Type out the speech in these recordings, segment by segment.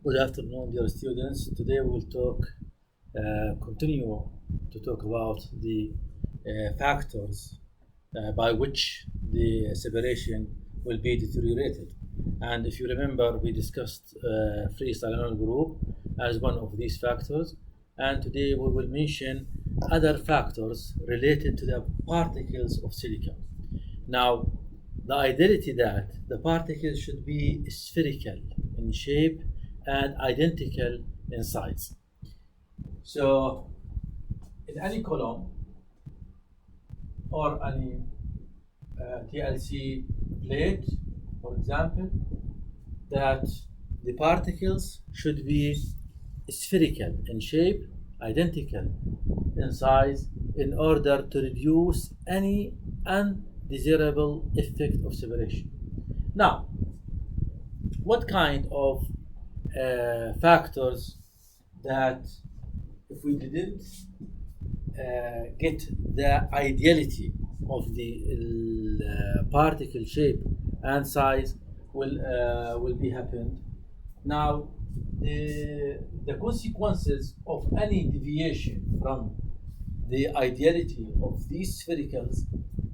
Good afternoon, dear students. Today we will continue to talk about the factors by which the separation will be deteriorated. And if you remember, we discussed free solenoid group as one of these factors. And today we will mention other factors related to the particles of silica. Now, the ideality that the particles should be spherical in shape and identical in size. So, in any column or any TLC plate, for example, that the particles should be spherical in shape, identical in size, in order to reduce any undesirable effect of separation. Now, what kind of factors that if we didn't get the ideality of the particle shape and size will be happened. Now, the consequences of any deviation from the ideality of these sphericals,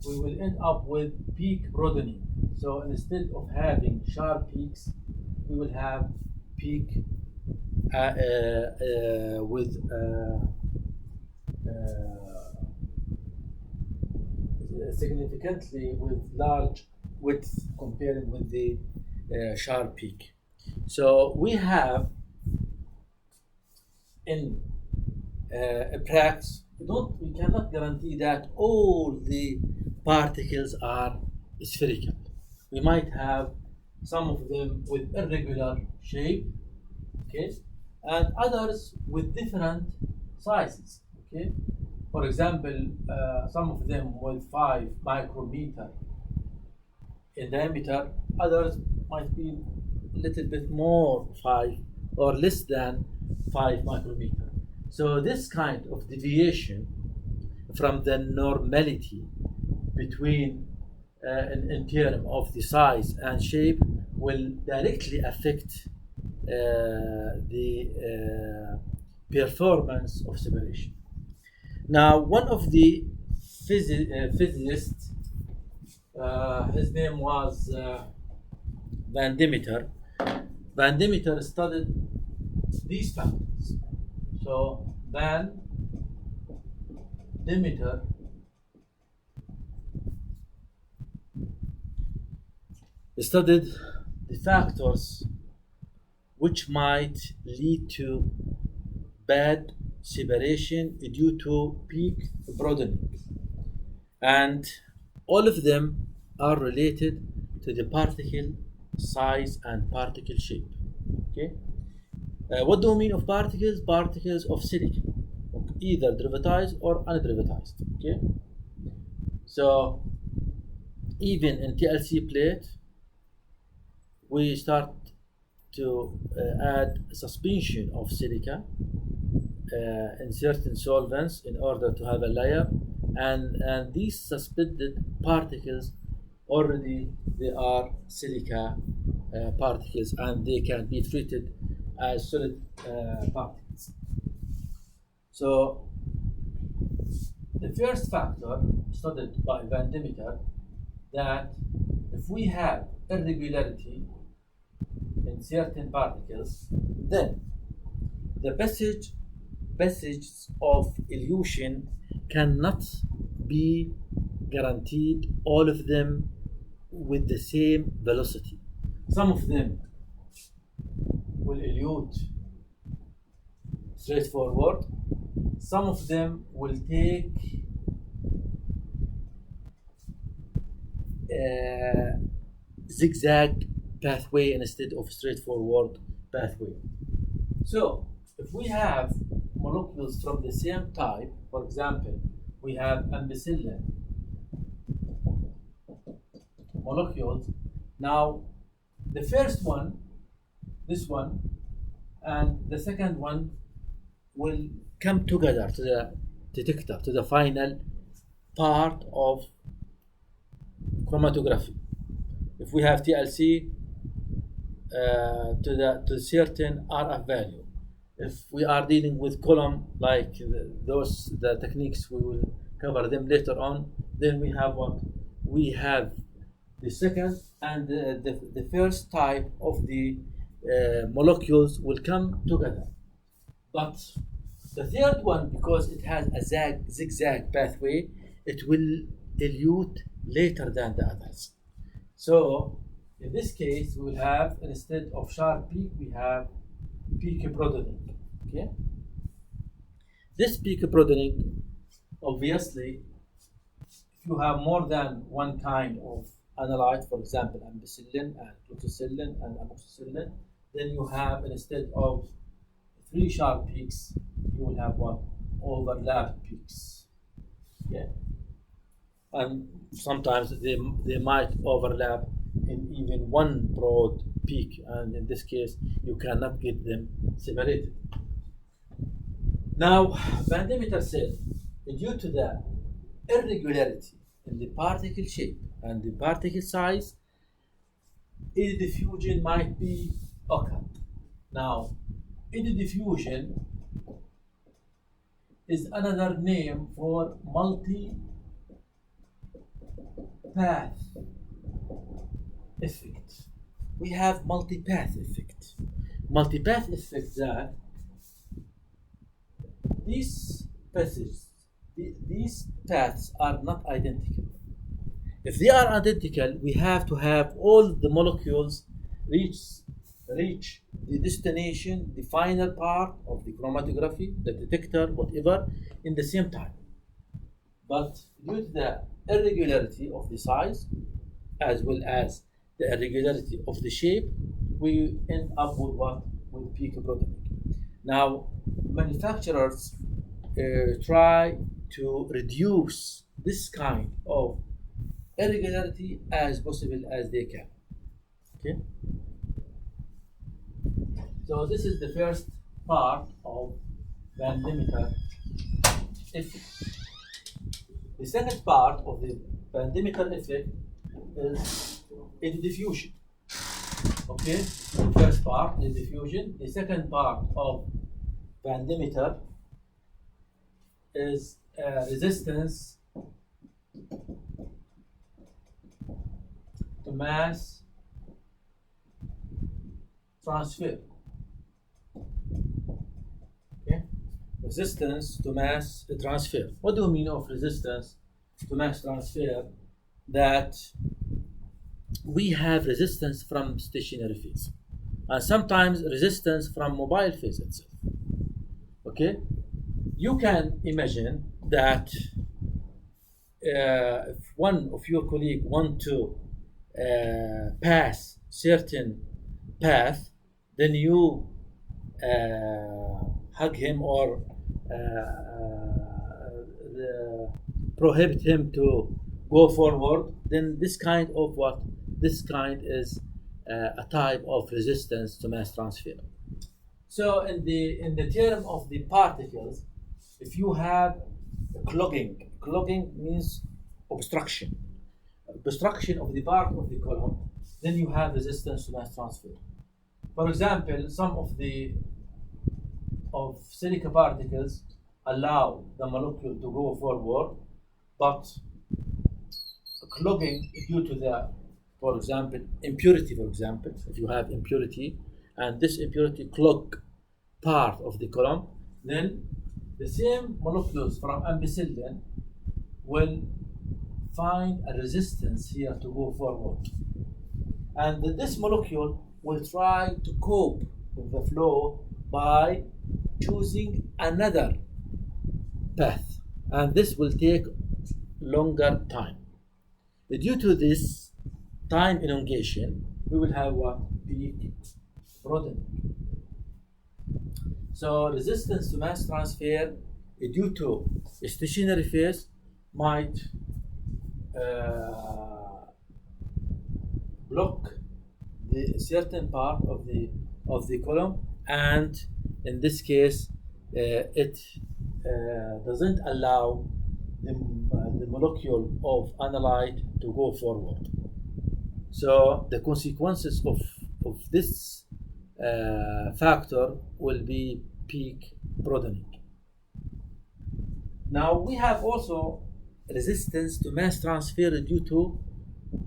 we will end up with peak broadening. So instead of having sharp peaks, we will have peak with significantly with large width compared with the sharp peak. So we have in practice, we cannot guarantee that all the particles are spherical. We might have some of them with irregular shape, okay, and others with different sizes, okay. For example, some of them with 5 micrometer in diameter, others might be a little bit more 5 or less than 5 micrometer. So this kind of deviation from the normality between in terms of the size and shape will directly affect the performance of separation. Now, one of the physicists, his name was Van Demeter. Van Demeter studied these factors. So Van Demeter studied the factors which might lead to bad separation due to peak broadening, and all of them are related to the particle size and particle shape. Okay, what do we mean of particles? Particles of silica, either derivatized or underivatized. Okay, so even in TLC plate, we start to add suspension of silica in certain solvents in order to have a layer, and these suspended particles already they are silica particles, and they can be treated as solid particles. So the first factor studied by Van Demeter, that if we have irregularity in certain particles, then the passage of elution cannot be guaranteed all of them with the same velocity. Some of them will elute straightforward, some of them will take zigzag pathway instead of straightforward pathway. So if we have molecules from the same type, for example, we have ampicillin molecules. Now the first one, this one, and the second one will come together to the detector, to the final part of chromatography. If we have TLC to certain RF value. If we are dealing with column like the techniques, we will cover them later on. Then we have what we have the second and the first type of the molecules will come together. But the third one, because it has a zigzag pathway, it will elute later than the others. So in this case, we will have, instead of sharp peak, we have peak broadening. Okay. This peak broadening, obviously, if you have more than one kind of analyte, for example, ampicillin and cloxacillin and amoxicillin, then you have, instead of three sharp peaks, you will have what? Overlapped peaks. Yeah. And sometimes they might overlap in even one broad peak, and in this case, you cannot get them separated. Now, Van Demeter said, due to the irregularity in the particle shape and the particle size, eddy diffusion might be occurred. Now, eddy diffusion is another name for multi-path effect. We have multi-path effect. Multi-path effect that these paths are not identical. If they are identical, we have to have all the molecules reach the destination, the final part of the chromatography, the detector, whatever, in the same time. But due to the irregularity of the size, as well as the irregularity of the shape, we end up with what? With peak broadening. Now, manufacturers try to reduce this kind of irregularity as possible as they can. Okay. So this is the first part of Van Demeter effect. The second part of the Van Demeter effect is eddy diffusion. Okay, the first part is diffusion. The second part of Van Demeter is resistance to mass transfer. Okay, resistance to mass transfer. What do you mean of resistance to mass transfer? That we have resistance from stationary phase, and sometimes resistance from mobile phase itself. Okay, you can imagine that if one of your colleagues want to pass certain path, then you hug him or prohibit him to go forward. Then this kind of what? This kind is a type of resistance to mass transfer. So in the term of the particles, if you have clogging means obstruction of the part of the column, then you have resistance to mass transfer. For example, some of silica particles allow the molecule to go forward, but clogging due to the, for example, impurity. For example, if you have impurity and this impurity clog part of the column, then the same molecules from ampicillin will find a resistance here to go forward, and this molecule will try to cope with the flow by choosing another path, and this will take longer time. Due to this time elongation, we will have what? Peak broadening. So resistance to mass transfer due to a stationary phase might block the certain part of the column, and in this case it doesn't allow the molecule of analyte to go forward. So the consequences of of this factor will be peak broadening. Now we have also resistance to mass transfer due to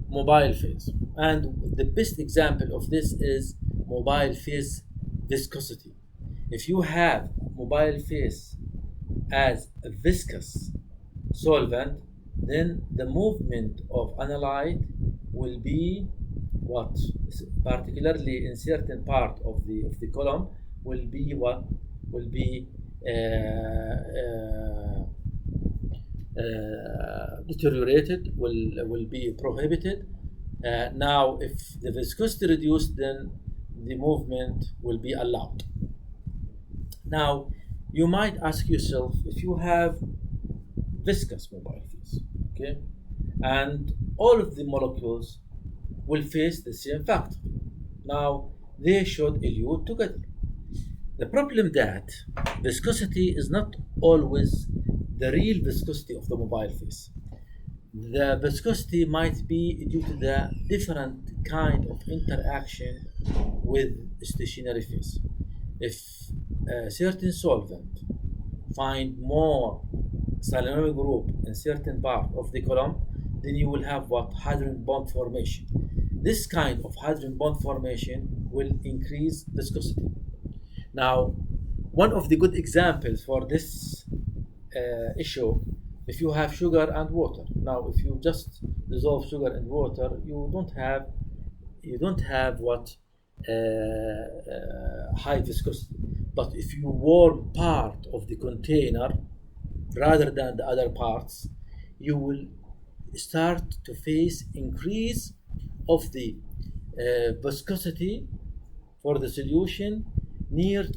mobile phase, and the best example of this is mobile phase viscosity. If you have mobile phase as a viscous solvent, then the movement of analyte will be what, particularly in certain part of the column, will be what will be deteriorated, will be prohibited. Now, if the viscosity reduced, then the movement will be allowed. Now, you might ask yourself, if you have viscous mobile phase, okay, and all of the molecules will face the same factor. Now, they should elute together. The problem that viscosity is not always the real viscosity of the mobile phase. The viscosity might be due to the different kind of interaction with stationary phase. If a certain solvent find more solenoid group in certain part of the column, then you will have what, hydrogen bond formation. This kind of hydrogen bond formation will increase viscosity. Now, one of the good examples for this issue, if you have sugar and water. Now, if you just dissolve sugar in water, you don't have what high viscosity. But if you warm part of the container rather than the other parts, you will start to face increase of the viscosity for the solution near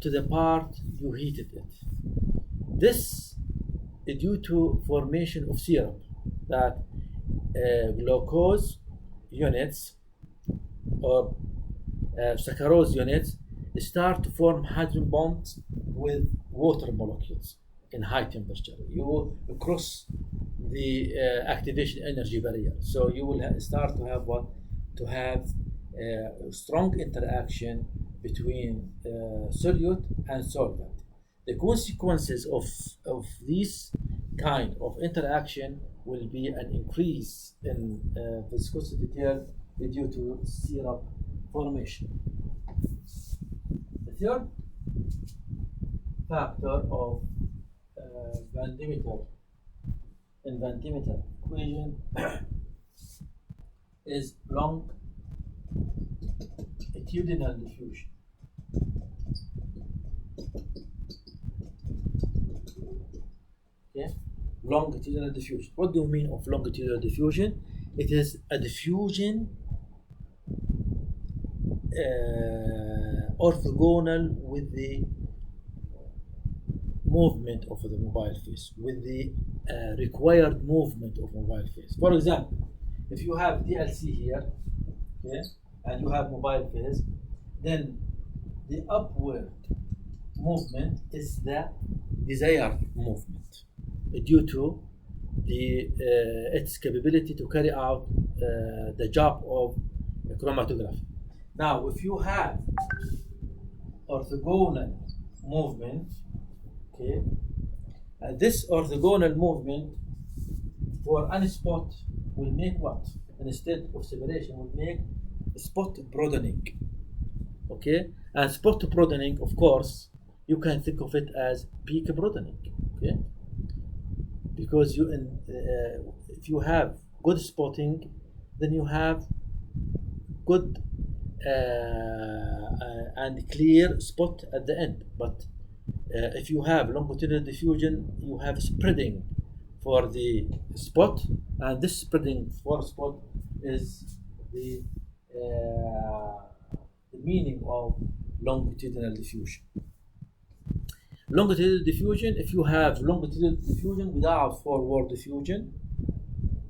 to the part you heated it. This is due to formation of syrup, that glucose units or saccharose units start to form hydrogen bonds with water molecules in high temperature. You will cross the activation energy barrier, so you will start to have what, to have strong interaction between solute and solvent. The consequences of this kind of interaction will be an increase in viscosity term due to syrup formation. The third factor of Van Demeter in Van Demeter equation is longitudinal diffusion. Okay, longitudinal diffusion. What do you mean of longitudinal diffusion? It is a diffusion orthogonal with the movement of the mobile phase, with the required movement of mobile phase. For example, if you have DLC here, okay, and you have mobile phase, then the upward movement is the desired movement due to its capability to carry out the job of chromatography. Now, if you have orthogonal movement, okay, this orthogonal movement for any spot will make what? Instead of separation, will make spot broadening. Okay, and spot broadening, of course, you can think of it as peak broadening. Okay, because if you have good spotting, then you have good and clear spot at the end. But if you have longitudinal diffusion, you have spreading for the spot, and this spreading for spot is the meaning of longitudinal diffusion. Longitudinal diffusion, if you have longitudinal diffusion without forward diffusion,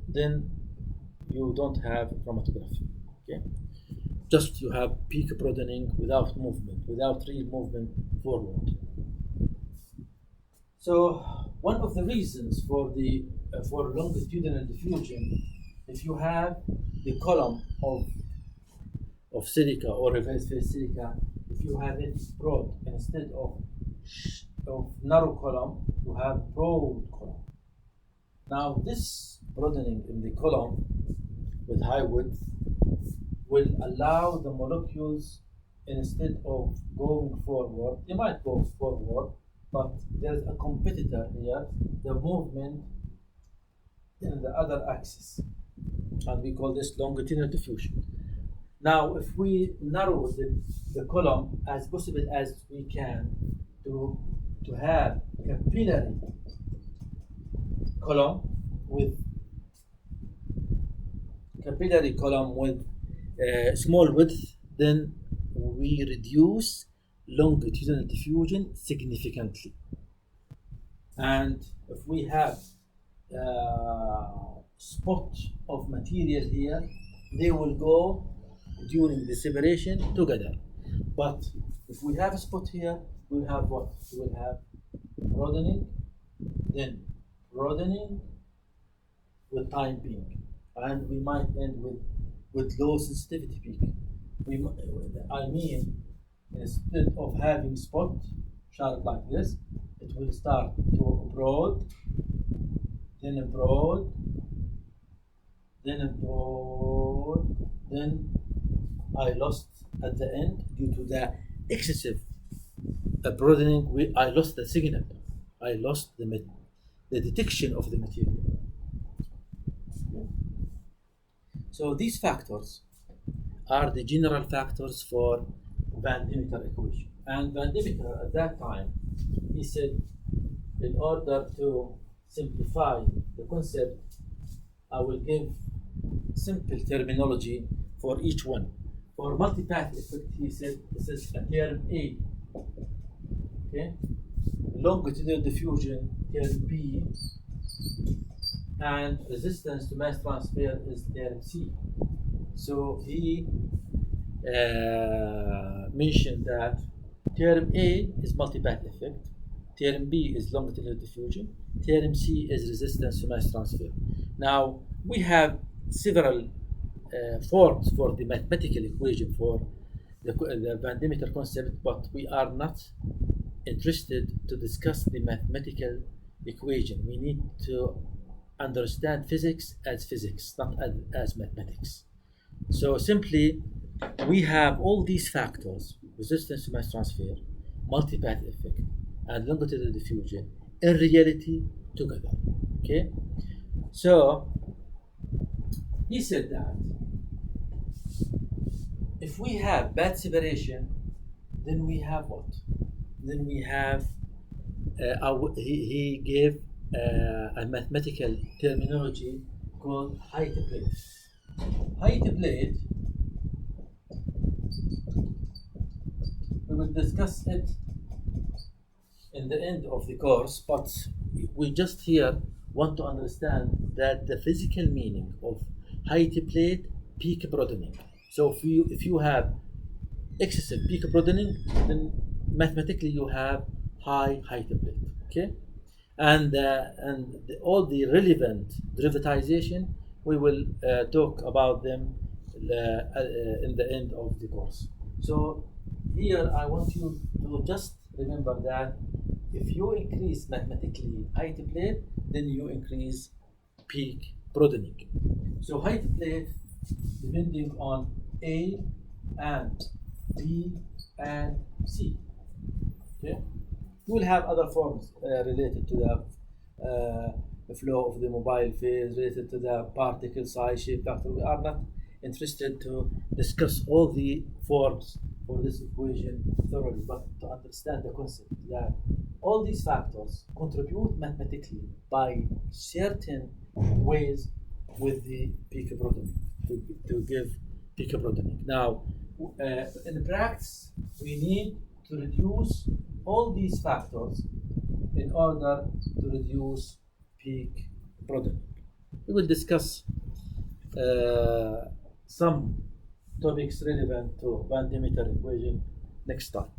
then you don't have chromatography. Okay, just you have peak broadening without movement, without real movement forward. So one of the reasons for the for longitudinal diffusion, if you have the column of of silica or reverse phase silica, if you have it broad instead of narrow column, you have broad column. Now this broadening in the column with high width will allow the molecules, instead of going forward, they might go forward, but there's a competitor here, the movement in the other axis, and we call this longitudinal diffusion. Now, if we narrow the column as possible as we can to have capillary column with small width, then we reduce longitudinal diffusion significantly. And if we have spot of material here, they will go during the separation together. But if we have a spot here, we'll have what? We will have broadening, then broadening with time peak, and we might end with low sensitivity peak. I mean, instead of having spot sharp like this, it will start to broad, then broad, then broad, then I lost at the end due to the excessive broadening. I lost the signal. I lost the detection of the material. So these factors are the general factors for Van Demeter equation. And Van Demeter at that time, he said, in order to simplify the concept, I will give simple terminology for each one. For multipath effect, he said this is a term A. Okay? Longitudinal diffusion, term B, and resistance to mass transfer is term C. So he mentioned that term A is multipath effect, term B is longitudinal diffusion, term C is resistance to mass transfer. Now we have several forms for the mathematical equation for the Van Demeter concept, but we are not interested to discuss the mathematical equation. We need to understand physics as physics, not as mathematics. So simply, we have all these factors: resistance to mass transfer, multipath effect, and longitudinal diffusion in reality together. Okay? So he said that if we have bad separation, then we have what? Then we have he gave a mathematical terminology called height plate. Height plate, we will discuss it in the end of the course, but we just here want to understand that the physical meaning of height plate peak broadening. So if you have excessive peak broadening, then mathematically you have high height plate. Okay, and all the relevant derivatization we will talk about them in the end of the course. So here I want you to just remember that if you increase mathematically height plate, then you increase peak broadening. So height plate, depending on A and B and C. Okay, you will have other forms related to the flow of the mobile phase, related to the particle size, shape factor. We are not interested to discuss all the forms for this equation thoroughly, but to understand the concept that all these factors contribute mathematically by certain ways with the peak broadening to give peak broadening. Now, in practice, we need to reduce all these factors in order to reduce peak broadening. We will discuss some topics relevant to Van Demeter equation next time.